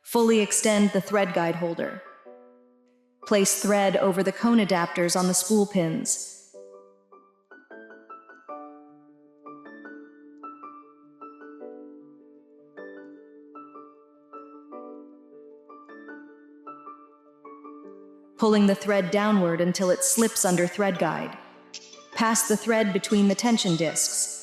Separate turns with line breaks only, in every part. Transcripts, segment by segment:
Fully extend the thread guide holder. Place thread over the cone adapters on the spool pins. Pulling the thread downward until it slips under thread guide. Pass the thread between the tension discs.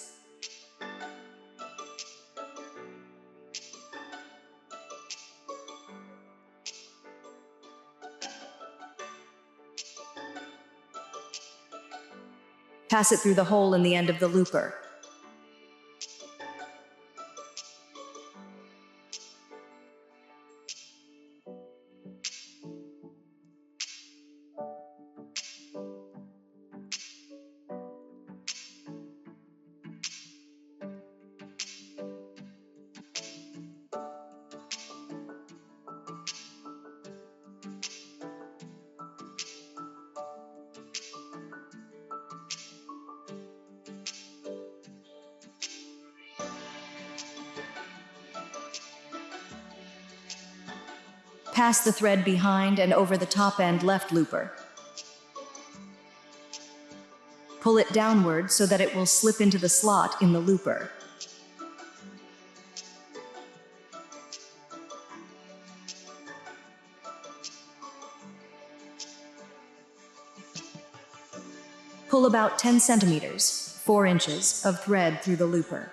Pass it through the hole in the end of the looper. Pass the thread behind and over the top end left looper. Pull it downward so that it will slip into the slot in the looper. Pull about 10 centimeters, 4 inches, of thread through the looper.